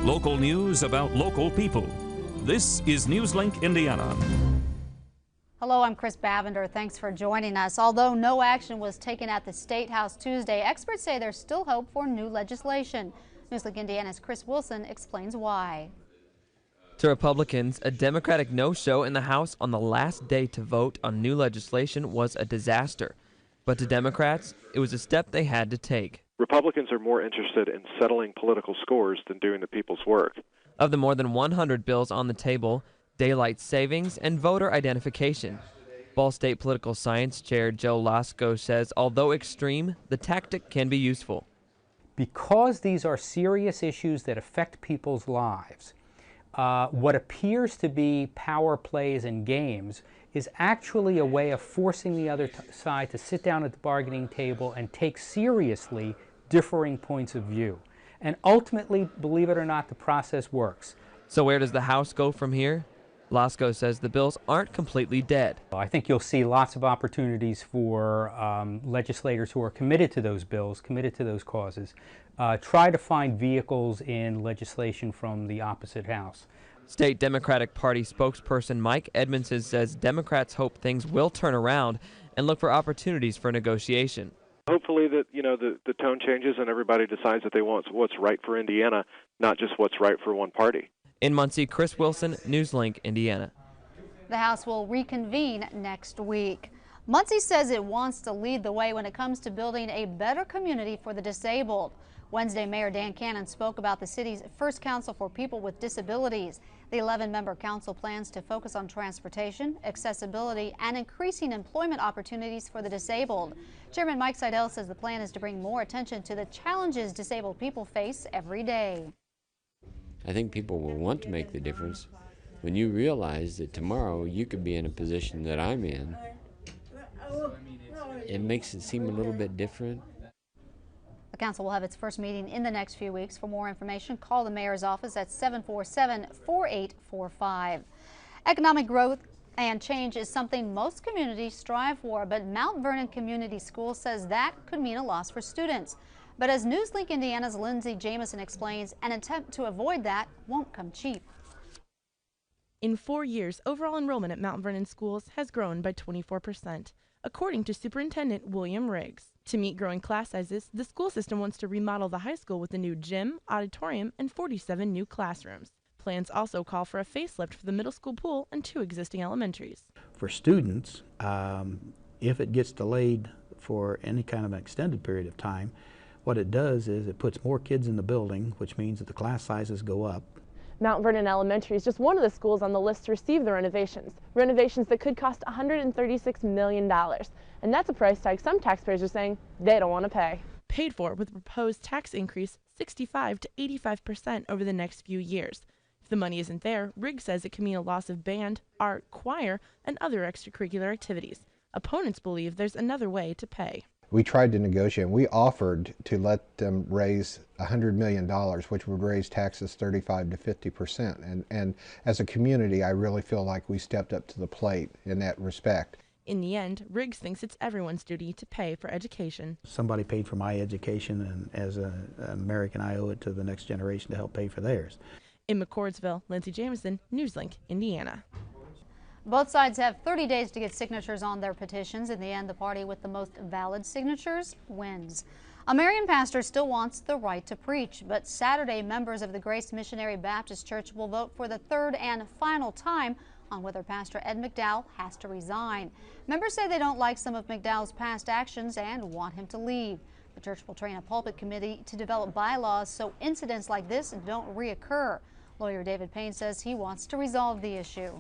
Local news about local people. This is Newslink Indiana. Hello, I'm Chris Bavender. Thanks for joining us. Although no action was taken at the State House Tuesday, experts say there's still hope for new legislation. Newslink Indiana's Chris Wilson explains why. To Republicans, a Democratic no-show in the House on the last day to vote on new legislation was a disaster. But to Democrats, it was a step they had to take. Republicans are more interested in settling political scores than doing the people's work. Of the more than 100 bills on the table, daylight savings and voter identification. Ball State Political Science Chair Joe Lasco says although extreme, the tactic can be useful. Because these are serious issues that affect people's lives, what appears to be power plays and games is actually a way of forcing the other side to sit down at the bargaining table and take seriously differing points of view. And ultimately, believe it or not, the process works. So where does the House go from here? Lasco says the bills aren't completely dead. I think you'll see lots of opportunities for legislators who are committed to those bills, committed to those causes, try to find vehicles in legislation from the opposite house. State Democratic Party spokesperson Mike Edmondson says Democrats hope things will turn around and look for opportunities for negotiation. Hopefully that, the tone changes and everybody decides that they want what's right for Indiana, not just what's right for one party. In Muncie, Chris Wilson, Newslink, Indiana. The House will reconvene next week. Muncie says it wants to lead the way when it comes to building a better community for the disabled. Wednesday, Mayor Dan Cannon spoke about the city's first council for people with disabilities. The 11-member council plans to focus on transportation, accessibility, and increasing employment opportunities for the disabled. Chairman Mike Seidel says the plan is to bring more attention to the challenges disabled people face every day. I think people will want to make the difference when you realize that tomorrow you could be in a position that I'm in. It makes it seem a little bit different. The council will have its first meeting in the next few weeks. For more information, call the mayor's office at 747-4845. Economic growth and change is something most communities strive for, but Mount Vernon Community School says that could mean a loss for students. But as Newslink Indiana's Lindsay Jameson explains, an attempt to avoid that won't come cheap. In 4 years, overall enrollment at Mount Vernon schools has grown by 24%, according to Superintendent William Riggs. To meet growing class sizes, the school system wants to remodel the high school with a new gym, auditorium, and 47 new classrooms. Plans also call for a facelift for the middle school pool and 2 existing elementaries. For students, if it gets delayed for any kind of an extended period of time, what it does is it puts more kids in the building, which means that the class sizes go up. Mount Vernon Elementary is just one of the schools on the list to receive the renovations that could cost $136 million. And that's a price tag some taxpayers are saying they don't want to pay. Paid for with a proposed tax increase 65 to 85% over the next few years. If the money isn't there, Riggs says it could mean a loss of band, art, choir, and other extracurricular activities. Opponents believe there's another way to pay. We tried to negotiate. We offered to let them raise $100 million, which would raise taxes 35 to 50%. And as a community, I really feel like we stepped up to the plate in that respect. In the end, Riggs thinks it's everyone's duty to pay for education. Somebody paid for my education, and as an American, I owe it to the next generation to help pay for theirs. In McCordsville, Lindsay Jameson, Newslink, Indiana. Both sides have 30 days to get signatures on their petitions. In the end, the party with the most valid signatures wins. A Marion pastor still wants the right to preach, but Saturday, members of the Grace Missionary Baptist Church will vote for the third and final time on whether Pastor Ed McDowell has to resign. Members say they don't like some of McDowell's past actions and want him to leave. The church will train a pulpit committee to develop bylaws so incidents like this don't reoccur. Lawyer David Payne says he wants to resolve the issue.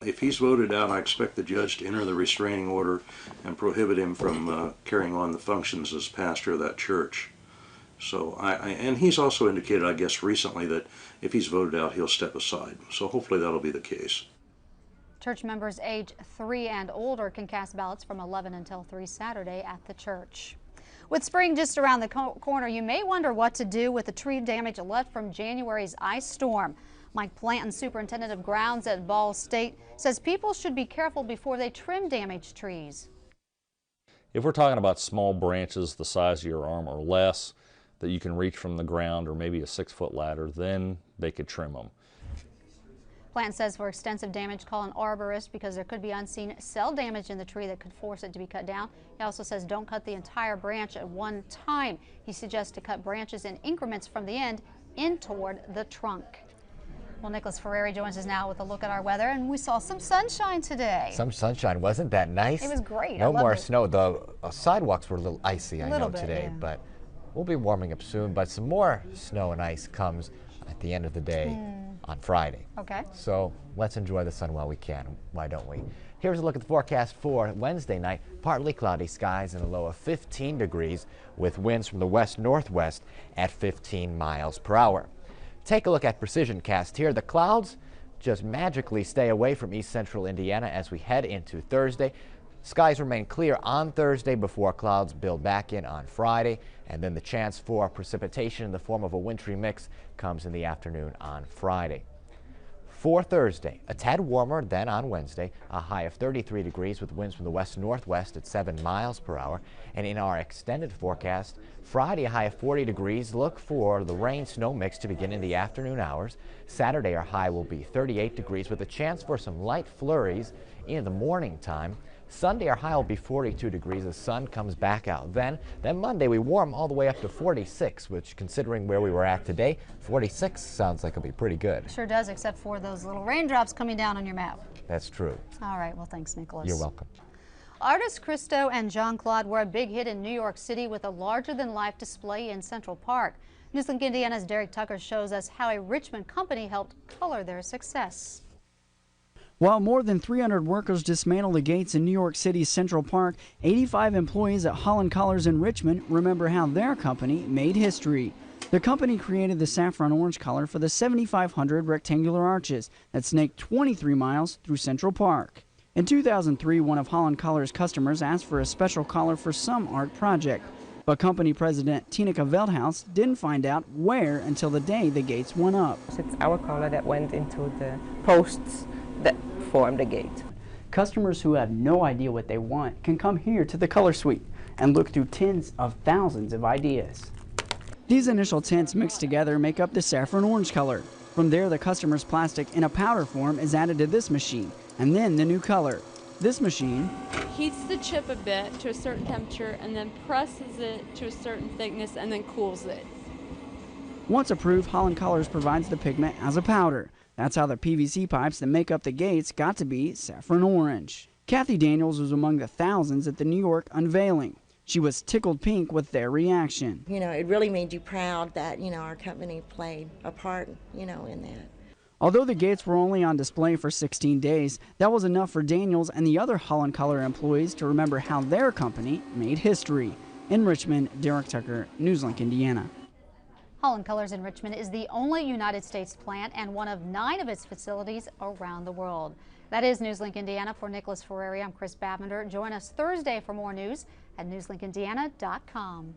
If he's voted out, I expect the judge to enter the restraining order and prohibit him from carrying on the functions as pastor of that church. So, and he's also indicated, I guess, recently that if he's voted out, he'll step aside. So hopefully that'll be the case. Church members age 3 and older can cast ballots from 11 until 3 Saturday at the church. With spring just around the corner, you may wonder what to do with the tree damage left from January's ice storm. Mike Planton, superintendent of grounds at Ball State, says people should be careful before they trim damaged trees. If we're talking about small branches the size of your arm or less, that you can reach from the ground, or maybe a 6-foot ladder, then they could trim them. Plant says for extensive damage, call an arborist because there could be unseen cell damage in the tree that could force it to be cut down. He also says don't cut the entire branch at one time. He suggests to cut branches in increments from the end in toward the trunk. Well, Nicholas Ferreri joins us now with a look at our weather, and we saw some sunshine today. Some sunshine, wasn't that nice? It was great. No more snow. The sidewalks were a little icy, I know, today, yeah. but we'll be warming up soon. But some more snow and ice comes at the end of the day on Friday. Okay. So let's enjoy the sun while we can. Why don't we? Here's a look at the forecast for Wednesday night. Partly cloudy skies and a low of 15 degrees with winds from the west-northwest at 15 miles per hour. Take a look at Precision Cast here. The clouds just magically stay away from east central Indiana as we head into Thursday. Skies remain clear on Thursday before clouds build back in on Friday, and then the chance for precipitation in the form of a wintry mix comes in the afternoon on Friday. For Thursday, a tad warmer than on Wednesday, a high of 33 degrees with winds from the west-northwest at 7 miles per hour. And in our extended forecast, Friday a high of 40 degrees. Look for the rain-snow mix to begin in the afternoon hours. Saturday our high will be 38 degrees with a chance for some light flurries in the morning time. Sunday our high will be 42 degrees. The sun comes back out. Then Monday we warm all the way up to 46, which, considering where we were at today, 46 sounds like it'll be pretty good. Sure does, except for those little raindrops coming down on your map. That's true. All right, well, thanks, Nicholas. You're welcome. Artists Christo and Jean-Claude were a big hit in New York City with a larger-than-life display in Central Park. Newslink Indiana's Derek Tucker shows us how a Richmond company helped color their success. While more than 300 workers dismantled the gates in New York City's Central Park, 85 employees at Holland Colors in Richmond remember how their company made history. The company created the saffron orange color for the 7,500 rectangular arches that snake 23 miles through Central Park. In 2003, one of Holland Colors' customers asked for a special color for some art project, but company president Tineke Veldhuis didn't find out where until the day the gates went up. It's our color that went into the posts that form the gate. Customers who have no idea what they want can come here to the Color Suite and look through tens of thousands of ideas. These initial tints mixed together make up the saffron orange color. From there, the customer's plastic in a powder form is added to this machine, and then the new color. This machine heats the chip a bit to a certain temperature and then presses it to a certain thickness and then cools it. Once approved, Holland Colors provides the pigment as a powder. That's how the PVC pipes that make up the gates got to be saffron orange. Kathy Daniels was among the thousands at the New York unveiling. She was tickled pink with their reaction. You know, it really made you proud that, our company played a part, in that. Although the gates were only on display for 16 days, that was enough for Daniels and the other Holland Color employees to remember how their company made history. In Richmond, Derek Tucker, Newslink, Indiana. Holland Colors in Richmond is the only United States plant and one of 9 of its facilities around the world. That is Newslink Indiana. For Nicholas Ferreri, I'm Chris Bavender. Join us Thursday for more news at newslinkindiana.com.